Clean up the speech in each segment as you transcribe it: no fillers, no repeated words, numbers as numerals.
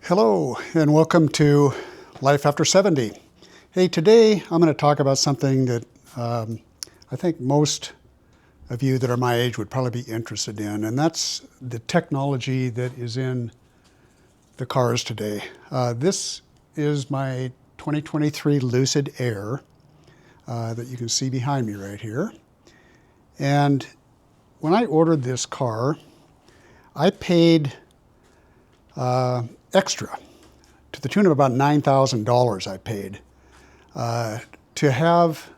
Hello and welcome to Life After 70. Hey, today I'm going to talk about something that I think most of you that are my age would probably be interested in, and that's the technology that is in the cars today. This is my 2023 Lucid Air that you can see behind me right here. And when I ordered this car, I paid extra to the tune of about $9,000 I paid to have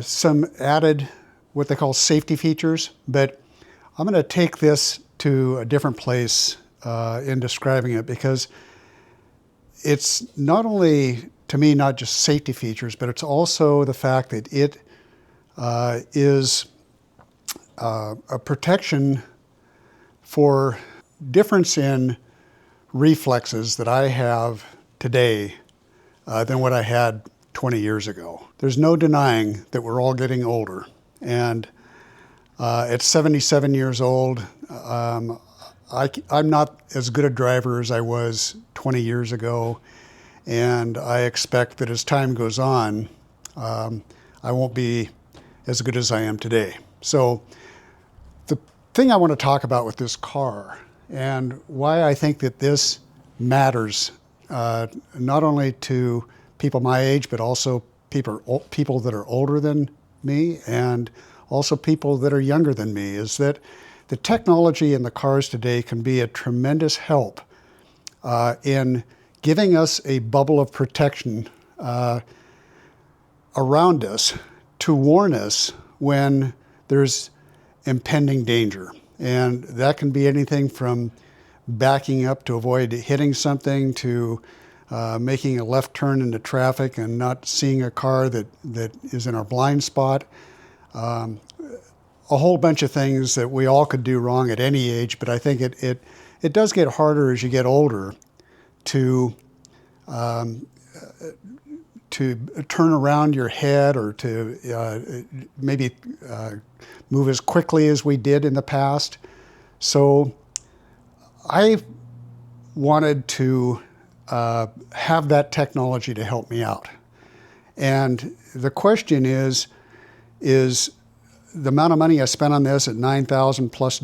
some added what they call safety features. But I'm going to take this to a different place in describing it, because it's not only, to me, not just safety features, but it's also the fact that it is a protection for difference in reflexes that I have today than what I had 20 years ago. There's no denying that we're all getting older. And at 77 years old, I'm not as good a driver as I was 20 years ago. And I expect that as time goes on, I won't be as good as I am today. So the thing I want to talk about with this car, and why I think that this matters, not only to people my age, but also people that are older than me, and also people that are younger than me, is that the technology in the cars today can be a tremendous help in giving us a bubble of protection around us to warn us when there's impending danger. And that can be anything from backing up to avoid hitting something, to making a left turn into traffic and not seeing a car that is in our blind spot. A whole bunch of things that we all could do wrong at any age, but I think it does get harder as you get older to turn around your head, or to maybe move as quickly as we did in the past. So I wanted to have that technology to help me out. And the question is the amount of money I spent on this at $9,000 plus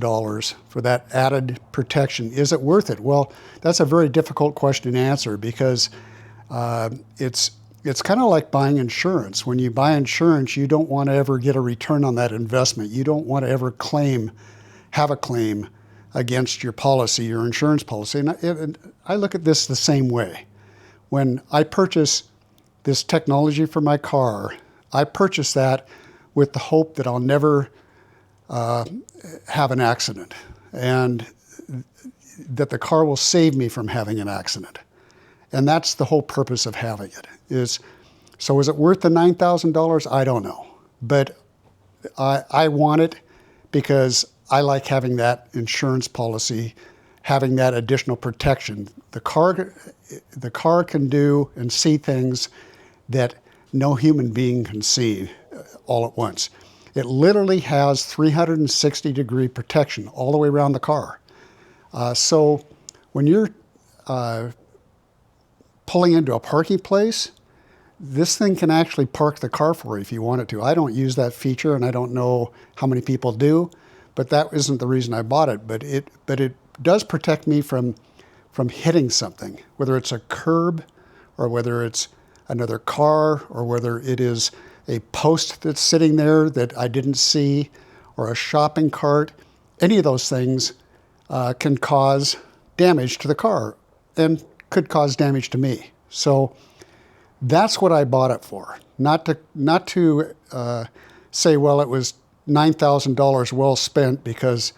for that added protection, is it worth it? Well, that's a very difficult question to answer, because it's kind of like buying insurance. When you buy insurance, you don't want to ever get a return on that investment. You don't want to ever have a claim against your policy, your insurance policy. And I look at this the same way. When I purchase this technology for my car, I purchase that with the hope that I'll never have an accident, and that the car will save me from having an accident. And that's the whole purpose of having it. So is it worth the $9,000? I don't know. But I want it because I like having that insurance policy, having that additional protection. The car can do and see things that no human being can see all at once. It literally has 360-degree protection all the way around the car. So when you're pulling into a parking place, this thing can actually park the car for you if you want it to. I don't use that feature, and I don't know how many people do, but that isn't the reason I bought it. But it does protect me from hitting something, whether it's a curb, or whether it's another car, or whether it is a post that's sitting there that I didn't see, or a shopping cart. Any of those things can cause damage to the car, and could cause damage to me. So that's what I bought it for. Not to say, well, it was $9,000 well spent, because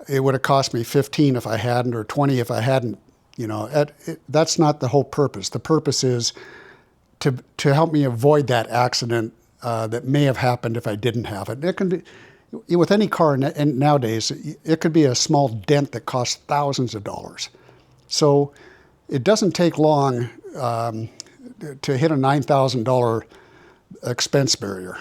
it would have cost me 15 if I hadn't, or 20 if I hadn't. That's not the whole purpose. The purpose is to help me avoid that accident that may have happened if I didn't have it. It can be with any car, and nowadays it could be a small dent that costs thousands of dollars. So it doesn't take long to hit a $9,000 expense barrier.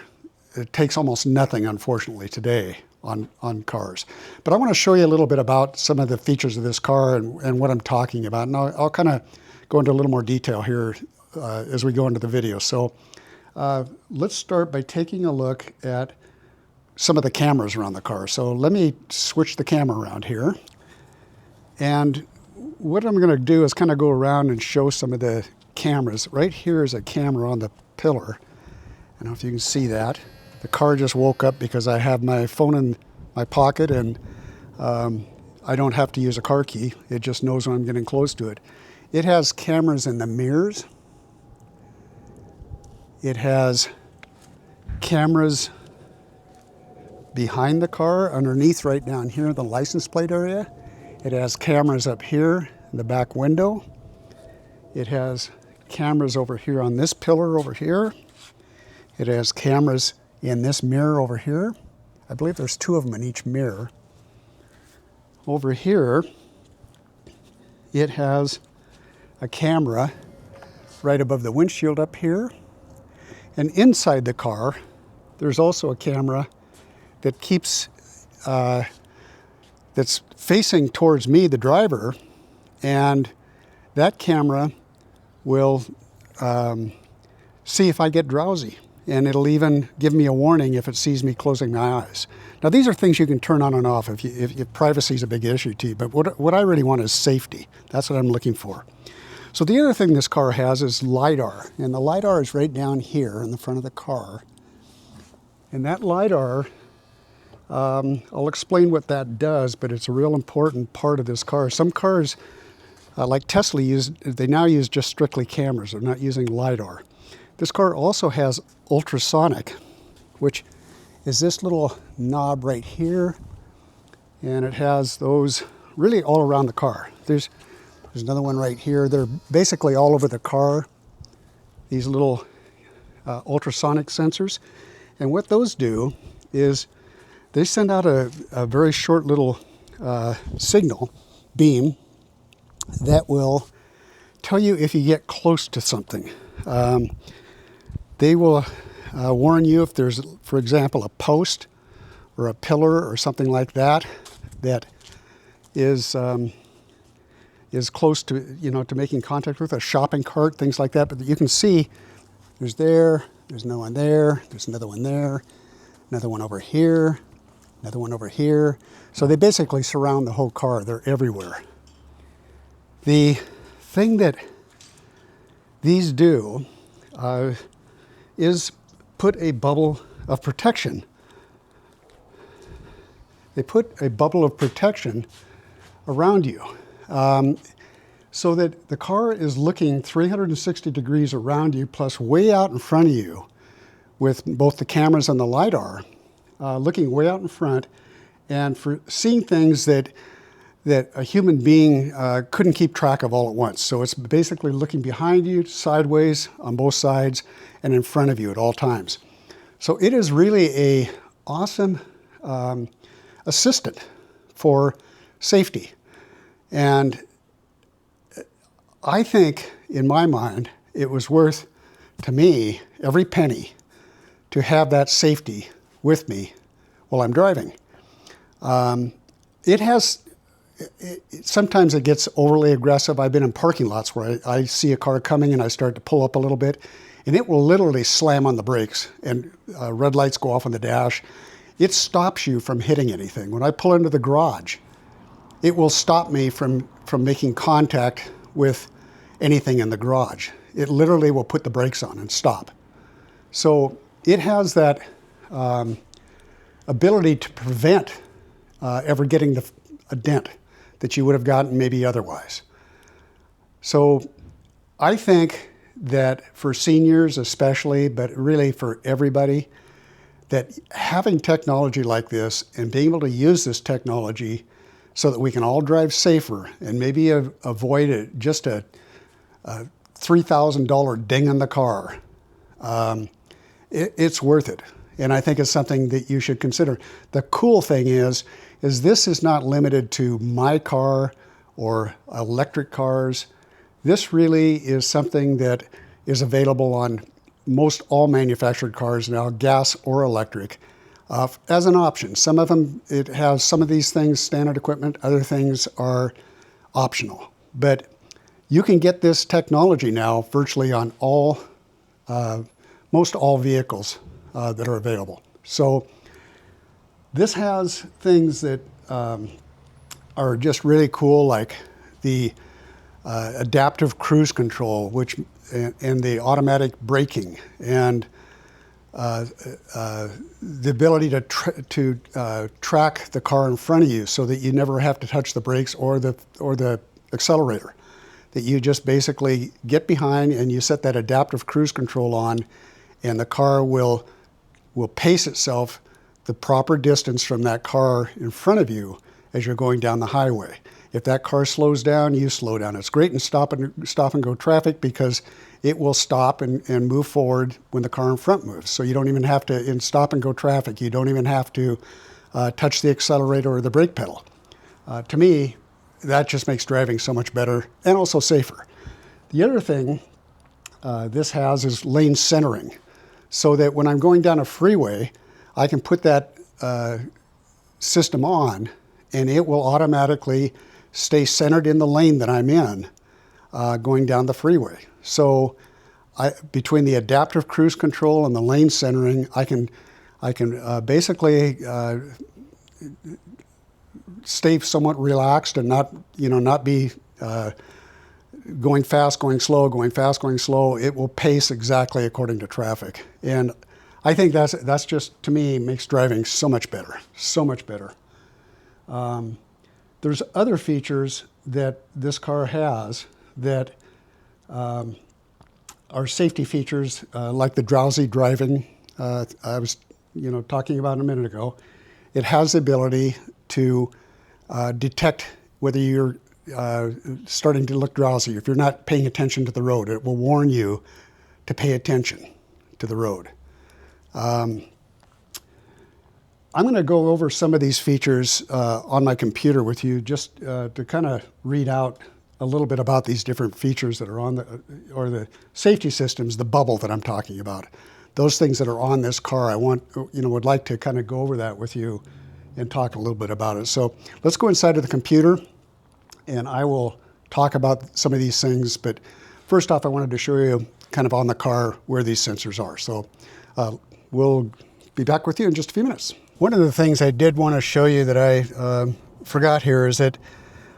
It takes almost nothing, unfortunately, today on cars. But I want to show you a little bit about some of the features of this car and what I'm talking about. And I'll kind of go into a little more detail here as we go into the video. So let's start by taking a look at some of the cameras around the car. So let me switch the camera around here. And what I'm going to do is kind of go around and show some of the cameras. Right here is a camera on the pillar. I don't know if you can see that. The car just woke up because I have my phone in my pocket, and I don't have to use a car key. It just knows when I'm getting close to it. It has cameras in the mirrors. It has cameras behind the car, underneath right down here in the license plate area. It has cameras up here in the back window. It has cameras over here on this pillar over here. It has cameras in this mirror over here. I believe there's 2 of them in each mirror. Over here, it has a camera right above the windshield up here. And inside the car, there's also a camera that keeps, that's facing towards me, the driver, and that camera will see if I get drowsy. And it'll even give me a warning if it sees me closing my eyes. Now, these are things you can turn on and off if privacy is a big issue to you, but what I really want is safety. That's what I'm looking for. So the other thing this car has is LIDAR, and the LIDAR is right down here in the front of the car. And that LIDAR, I'll explain what that does, but it's a real important part of this car. Some cars, like Tesla, they now use just strictly cameras. They're not using LIDAR. This car also has ultrasonic, which is this little knob right here, and it has those really all around the car. There's another one right here. They're basically all over the car, these little ultrasonic sensors. And what those do is they send out a very short little signal beam that will tell you if you get close to something. They will warn you if there's, for example, a post or a pillar or something like that that is close to, to making contact with a shopping cart, things like that. But you can see there's no one there, there's another one there, another one over here, another one over here. So they basically surround the whole car. They're everywhere. The thing that these do is put a bubble of protection. They put a bubble of protection around you so that the car is looking 360 degrees around you, plus way out in front of you with both the cameras and the LIDAR, looking way out in front and for seeing things that a human being couldn't keep track of all at once. So it's basically looking behind you, sideways, on both sides, and in front of you at all times. So it is really a awesome assistant for safety. And I think, in my mind, it was worth, to me, every penny to have that safety with me while I'm driving. Sometimes it gets overly aggressive. I've been in parking lots where I see a car coming and I start to pull up a little bit, and it will literally slam on the brakes and red lights go off on the dash. It stops you from hitting anything. When I pull into the garage, it will stop me from making contact with anything in the garage. It literally will put the brakes on and stop. So it has that ability to prevent ever getting a dent that you would have gotten maybe otherwise. So I think that for seniors especially, but really for everybody, that having technology like this and being able to use this technology so that we can all drive safer and maybe avoid just a $3,000 ding in the car, it's worth it. And I think it's something that you should consider. The cool thing is this is not limited to my car or electric cars. This really is something that is available on most all manufactured cars now, gas or electric. as an option. Some of them, it has some of these things standard equipment, other things are optional. But you can get this technology now virtually on all, most all vehicles that are available. So this has things that are just really cool, like the adaptive cruise control, and the automatic braking, and the ability to track the car in front of you so that you never have to touch the brakes or the accelerator. That you just basically get behind and you set that adaptive cruise control on, and the car will pace itself the proper distance from that car in front of you as you're going down the highway. If that car slows down, you slow down. It's great in stop and go traffic because it will stop and move forward when the car in front moves. So you don't even have to, in stop and go traffic, you don't even have to touch the accelerator or the brake pedal. To me, that just makes driving so much better and also safer. The other thing this has is lane centering, so that when I'm going down a freeway, I can put that system on and it will automatically stay centered in the lane that I'm in going down the freeway. So between the adaptive cruise control and the lane centering, I can basically stay somewhat relaxed and not be going fast, going slow, going fast, going slow. It will pace exactly according to traffic. And I think that's just, to me, makes driving so much better, so much better. There's other features that this car has that are safety features, like the drowsy driving I was talking about a minute ago. It has the ability to detect whether you're starting to look drowsy. If you're not paying attention to the road, it will warn you to pay attention to the road. I'm going to go over some of these features on my computer with you, just to kind of read out a little bit about these different features that are on the safety systems, the bubble that I'm talking about. Those things that are on this car, I would like to kind of go over that with you and talk a little bit about it. So let's go inside of the computer and I will talk about some of these things. But first off, I wanted to show you kind of on the car where these sensors are. So we'll be back with you in just a few minutes. One of the things I did want to show you that I forgot here is that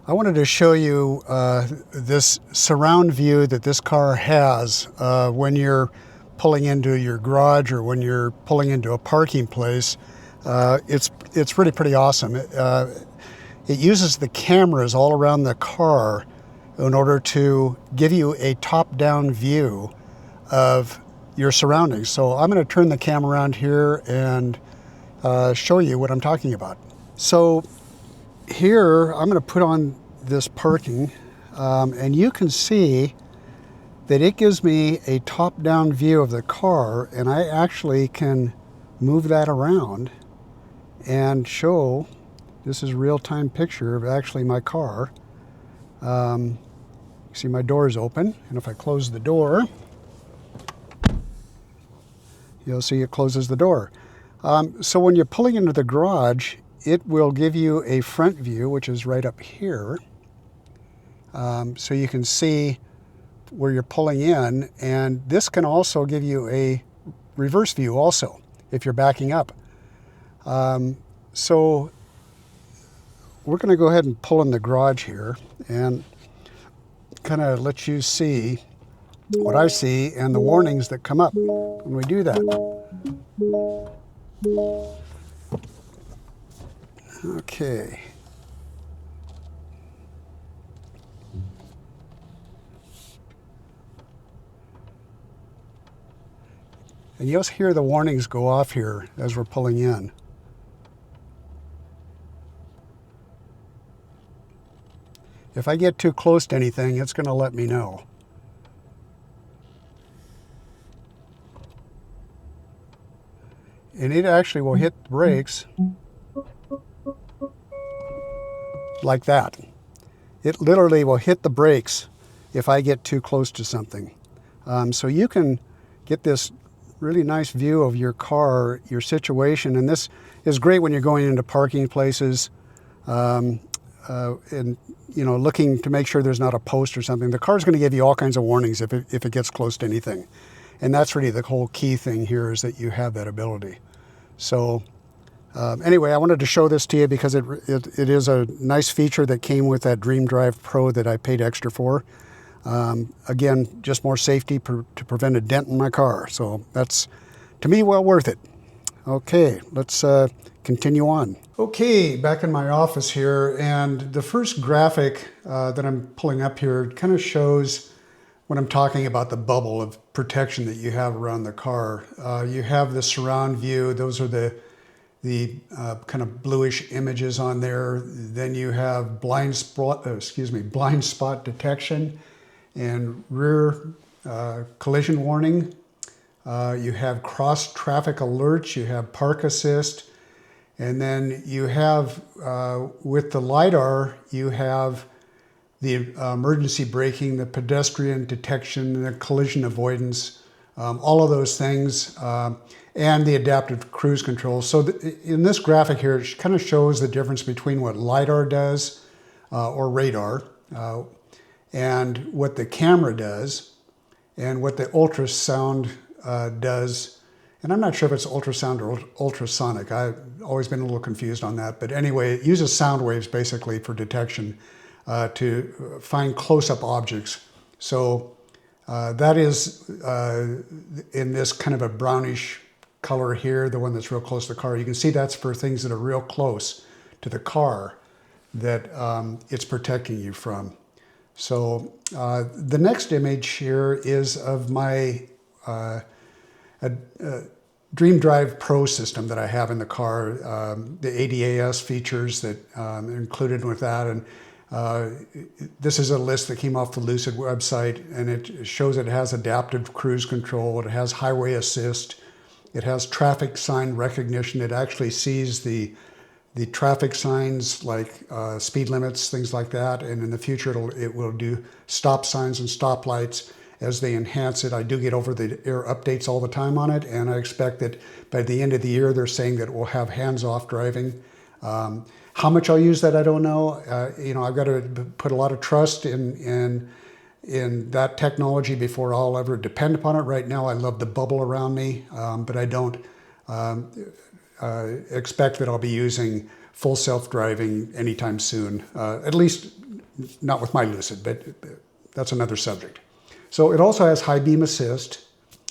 I wanted to show you this surround view that this car has when you're pulling into your garage or when you're pulling into a parking place. It's really pretty awesome. It uses the cameras all around the car in order to give you a top-down view of your surroundings. So I'm going to turn the camera around here and show you what I'm talking about. So here I'm going to put on this parking and you can see that it gives me a top-down view of the car, and I actually can move that around and show, this is a real-time picture of actually my car. You see my door is open, and if I close the door, you'll see it closes the door. So when you're pulling into the garage, it will give you a front view, which is right up here. So you can see where you're pulling in, and this can also give you a reverse view also if you're backing up. So we're going to go ahead and pull in the garage here and kind of let you see what I see and the warnings that come up when we do that. Okay. And you'll hear the warnings go off here as we're pulling in. If I get too close to anything, it's going to let me know. And it actually will hit the brakes like that. It literally will hit the brakes if I get too close to something. So you can get this really nice view of your car, your situation. And this is great when you're going into parking places and looking to make sure there's not a post or something. The car's going to give you all kinds of warnings if it gets close to anything. And that's really the whole key thing here, is that you have that ability. So anyway, I wanted to show this to you because it is a nice feature that came with that DreamDrive Pro that I paid extra for. Again, just more safety to prevent a dent in my car. So that's, to me, well worth it. Okay, let's continue on. Okay, back in my office here, and the first graphic that I'm pulling up here kind of shows when I'm talking about the bubble of protection that you have around the car. You have the surround view. Those are the kind of bluish images on there. Then you have blind spot detection and rear collision warning. You have cross traffic alerts. You have park assist. And then you have, with the LIDAR, you have the emergency braking, the pedestrian detection, the collision avoidance, all of those things, and the adaptive cruise control. So in this graphic here, it kind of shows the difference between what LIDAR does, or radar, and what the camera does, and what the ultrasound does. And I'm not sure if it's ultrasound or ultrasonic. I've always been a little confused on that. But anyway, it uses sound waves basically for detection to find close-up objects. So that is in this kind of a brownish color here, the one that's real close to the car. You can see that's for things that are real close to the car that it's protecting you from. So the next image here is of my DreamDrive Pro system that I have in the car, the ADAS features that are included with that. And this is a list that came off the Lucid website, and it shows it has adaptive cruise control, it has highway assist, it has traffic sign recognition. It actually sees the traffic signs like speed limits, things like that. And in the future, it will do stop signs and stoplights. As they enhance it, I do get over-the-air updates all the time on it, and I expect that by the end of the year, they're saying that we'll have hands-off driving. How much I'll use that, I don't know. I've got to put a lot of trust in that technology before I'll ever depend upon it. Right now, I love the bubble around me, but I don't expect that I'll be using full self-driving anytime soon. At least not with my Lucid, but that's another subject. So it also has high beam assist,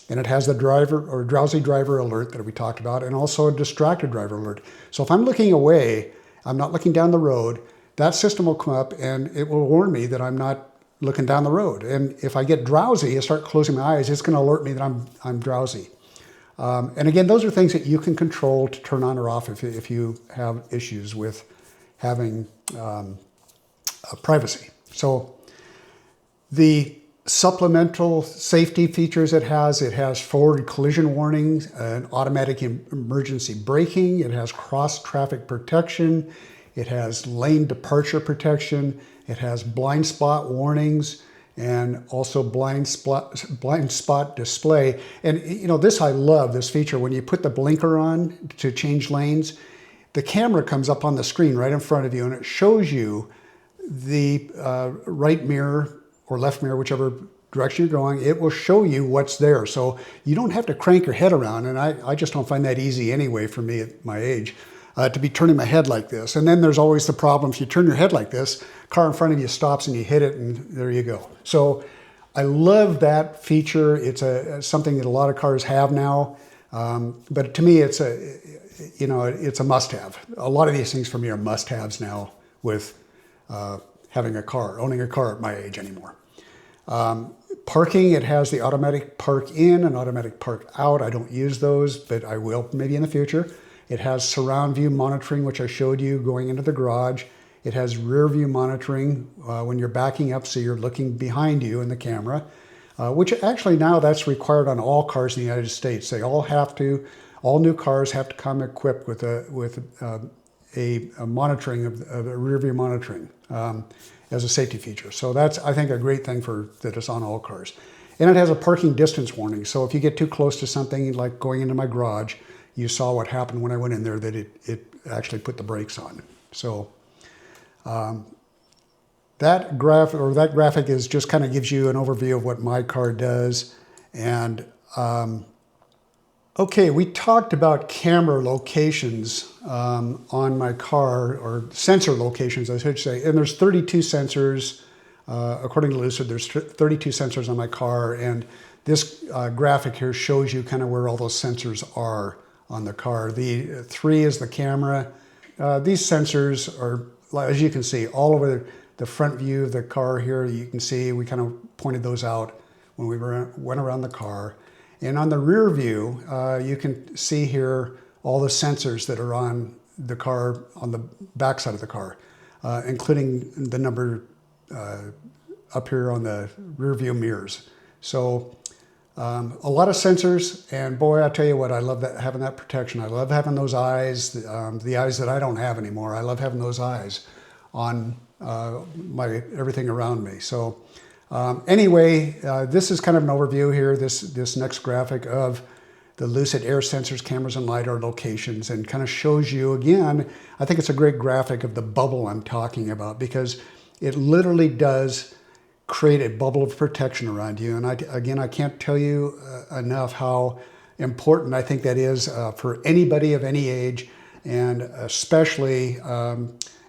and it has the driver or drowsy driver alert that we talked about, and also a distracted driver alert. So if I'm looking away, I'm not looking down the road, that system will come up and it will warn me that I'm not looking down the road. And if I get drowsy and start closing my eyes, it's going to alert me that I'm drowsy. And again, those are things that you can control to turn on or off if you have issues with having privacy. So the supplemental safety features it has forward collision warnings, and automatic emergency braking, it has cross traffic protection, it has lane departure protection, it has blind spot warnings, and also blind spot display. And this, I love this feature. When you put the blinker on to change lanes, the camera comes up on the screen right in front of you, and it shows you the right mirror or left mirror, whichever direction you're going. It will show you what's there. So you don't have to crank your head around. And I just don't find that easy anyway for me at my age, to be turning my head like this. And then there's always the problem, if you turn your head like this, car in front of you stops and you hit it, and there you go. So I love that feature. It's something that a lot of cars have now. But to me, it's a must-have. A lot of these things for me are must-haves now with having a car, owning a car at my age anymore. Parking, it has the automatic park in and automatic park out. I don't use those, but I will maybe in the future. It has surround view monitoring, which I showed you going into the garage. It has rear view monitoring when you're backing up, so you're looking behind you in the camera, which actually now that's required on all cars in the United States. They all have to, all new cars have to come equipped with a monitoring of a rear view monitoring as a safety feature. So that's, I think, a great thing that is on all cars. And it has a parking distance warning. So if you get too close to something, like going into my garage, you saw what happened when I went in there, that it actually put the brakes on. So that graphic is just kind of gives you an overview of what my car does. And okay, we talked about camera locations on my car, or sensor locations, I should say. And there's 32 sensors. According to Lucid, there's 32 sensors on my car. And this graphic here shows you kind of where all those sensors are on the car. The 3 is the camera. These sensors are, as you can see, all over the front view of the car here. You can see we kind of pointed those out when we went around the car. And on the rear view, you can see here all the sensors that are on the car, on the back side of the car, including the number up here on the rear view mirrors. So a lot of sensors, and boy, I tell you what, I love having that protection. I love having those eyes, the eyes that I don't have anymore. I love having those eyes on everything around me. So anyway, this is kind of an overview here, this next graphic of the Lucid Air sensors, cameras, and LIDAR locations, and kind of shows you, again, I think it's a great graphic of the bubble I'm talking about, because it literally does create a bubble of protection around you. And again, I can't tell you enough how important I think that is for anybody of any age, and especially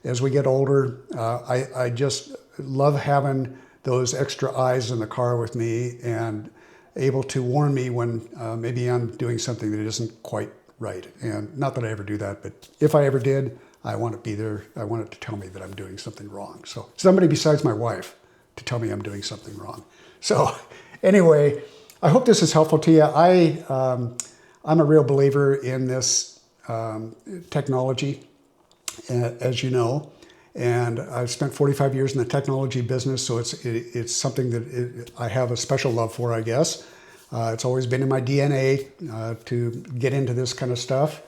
as we get older. I just love having those extra eyes in the car with me and able to warn me when maybe I'm doing something that isn't quite right. And not that I ever do that, but if I ever did, I want it to be there. I want it to tell me that I'm doing something wrong. So somebody besides my wife to tell me I'm doing something wrong. So anyway, I hope this is helpful to you. I'm a real believer in this technology, as you know. And I've spent 45 years in the technology business, so it's something that I have a special love for, I guess. It's always been in my DNA to get into this kind of stuff.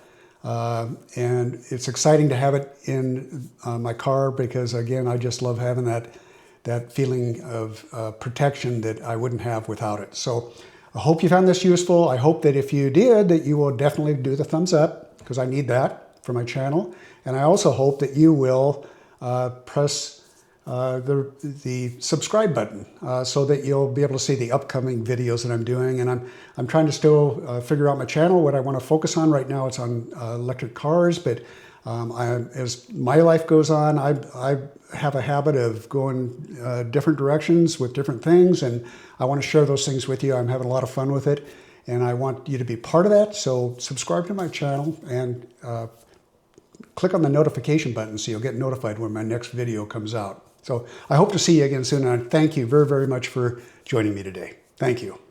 And it's exciting to have it in my car, because, again, I just love having that feeling of protection that I wouldn't have without it. So I hope you found this useful. I hope that if you did, that you will definitely do the thumbs up, because I need that for my channel. And I also hope that you will press the subscribe button so that you'll be able to see the upcoming videos that I'm doing. And I'm trying to still figure out my channel, what I want to focus on. Right now it's on electric cars, but as my life goes on, I have a habit of going different directions with different things, and I want to share those things with you. I'm having a lot of fun with it, and I want you to be part of that. So subscribe to my channel and click on the notification button so you'll get notified when my next video comes out. So I hope to see you again soon, and thank you very, very much for joining me today. Thank you.